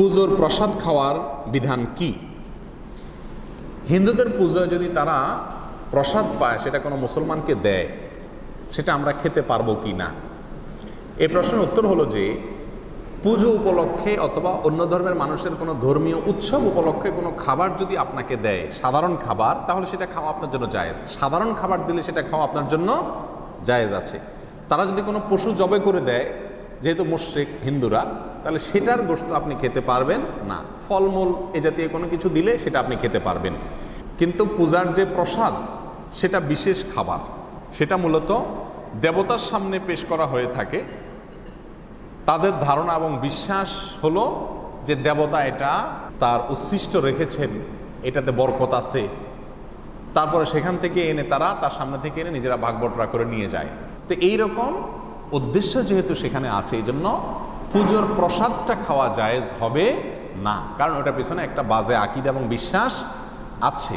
পুজোর প্রসাদ খাওয়ার বিধান কি? হিন্দুদের পুজোয় যদি তারা প্রসাদ পায়, সেটা কোনো মুসলমানকে দেয়, সেটা আমরা খেতে পারবো কি না? এই প্রশ্নের উত্তর হলো যে পুজো উপলক্ষে অথবা অন্য ধর্মের মানুষের কোনো ধর্মীয় উৎসব উপলক্ষে কোনো খাবার যদি আপনাকে দেয়, সাধারণ খাবার, তাহলে সেটা খাওয়া আপনার জন্য জায়েজ। সাধারণ খাবার দিলে সেটা খাওয়া আপনার জন্য জায়েজ আছে। তারা যদি কোনো পশু জবে করে দেয়, যেহেতু মুশরিক হিন্দুরা, তাহলে সেটার গোশত আপনি খেতে পারবেন না। ফলমূল এ জাতীয় কোনো কিছু দিলে সেটা আপনি খেতে পারবেন। কিন্তু পূজার যে প্রসাদ, সেটা বিশেষ খাবার, সেটা মূলত দেবতার সামনে পেশ করা হয়ে থাকে। তাদের ধারণা এবং বিশ্বাস হলো যে দেবতা এটা তার উচ্ছিষ্ট রেখেছেন, এটাতে বরকত আছে, তারপরে সেখান থেকে এনে তারা তার সামনে থেকে এনে নিজেরা ভাগবটরা করে নিয়ে যায়। তো এইরকম উদ্দেশ্য যেহেতু সেখানে আছে, এই জন্য পুজোর প্রসাদটা খাওয়া জায়েজ হবে না, কারণ ওটার পিছনে একটা বাজে আকীদা এবং বিশ্বাস আছে।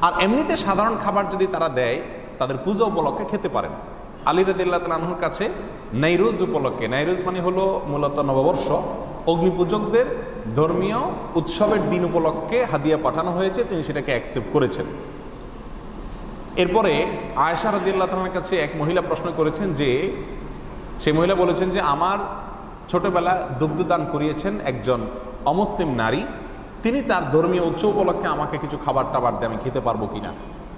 আর এমনিতে সাধারণ খাবার যদি তারা দেয়, তাদের পূজা উপলক্ষে খেতে পারেন। আলী রাদিয়াল্লাহু তাআলা আনহুর কাছে নাইরোজ উপলক্ষে, নাইরোজ মানে হলো মূলত নববর্ষ, অগ্নিপূজকদের ধর্মীয় উৎসবের দিন উপলক্ষে হাদিয়া পাঠানো হয়েছে, তিনি সেটাকে অ্যাকসেপ্ট করেছেন। এরপরে আয়েশা রাদিয়াল্লাহু তাআলার কাছে এক মহিলা প্রশ্ন করেছেন যে, সেই মহিলা বলেছেন যে আমার ছোটবেলা দুগ্ধদান করিয়েছেন একজন অমুসলিম নারী, তিনি তার ধর্মীয় উৎসব উপলক্ষে আমাকে কিছু খাবার টাবার দিয়ে আমি খেতে পারবো কিনা।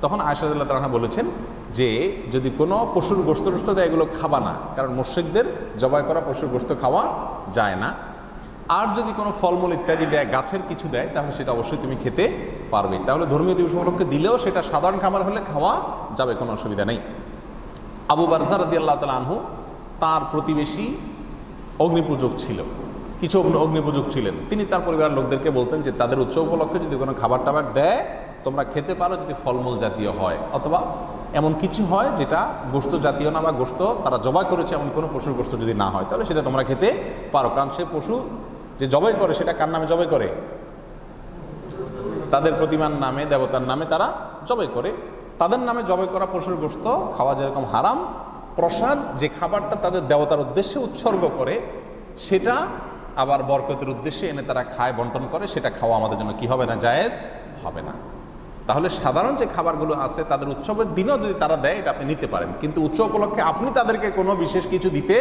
তখন আয়েশা রাদিয়াল্লাহু তাআলা বলেছেন যে যদি কোনো পশুর গোশত টোস্ত দেয়, এগুলো খাবা না, কারণ মুশরিকদের জবাই করা পশুর গোশত খাওয়া যায় না। আর যদি কোনো ফলমূল ইত্যাদি দেয়, গাছের কিছু দেয়, তাহলে সেটা অবশ্যই তুমি খেতে পারবে। তাহলে ধর্মীয় দিবস উপলক্ষে দিলেও সেটা সাধারণ খাবার হলে খাওয়া যাবে, কোনো অসুবিধা নেই। আবু বারজা রাদিয়াল্লাহু তাআলা আনহু, তার প্রতিবেশী অগ্নিপূজক ছিল, কিছু অগ্নিপূজক ছিলেন। তিনি তার পরিবারের লোকদেরকে বলতেন যে তাদের উৎসব উপলক্ষে যদি কোনো খাবার টাবার দেয়, তোমরা খেতে পারো, যদি ফলমূল জাতীয় হয় অথবা এমন কিছু হয় যেটা গোশত জাতীয় না, বা গোশত তারা জবাই করেছে এমন কোনো পশুর গোশত যদি না হয়, তাহলে সেটা তোমরা খেতে পারো। কারণ সে পশু যে জবাই করে, সেটা কার নামে জবাই করে? তাদের প্রতিমার নামে, দেবতার নামে তারা জবাই করে। তাদের নামে জবাই করা পশুর গোশত খাওয়া যেরকম হারাম, প্রসাদ যে খাবারটা তাদের দেবতার উদ্দেশ্যে উৎসর্গ করে, সেটা আবার বরকতের উদ্দেশ্যে এনে তারা খায়, বন্টন করে, সেটা খাওয়া আমাদের জন্য কি হবে না? জায়েজ হবে না। তাহলে সাধারণ যে খাবারগুলো আছে তাদের উৎসবের দিনও যদি তারা দেয়, এটা আপনি নিতে পারেন, কিন্তু উৎসব উপলক্ষে আপনি তাদেরকে কোনো বিশেষ কিছু দিতে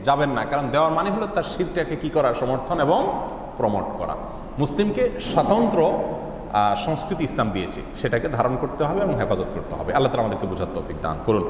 যাবেন না, কারণ দেওয়ার মানে হলো তার শিরটাকে কি করা? সমর্থন এবং প্রমোট করা। মুসলিমকে স্বতন্ত্র সংস্কৃতি ইসলাম দিয়েছে, সেটাকে ধারণ করতে হবে এবং হেফাজত করতে হবে। আল্লাহ তাআলা আমাদেরকে বোঝার তৌফিক দান করুন।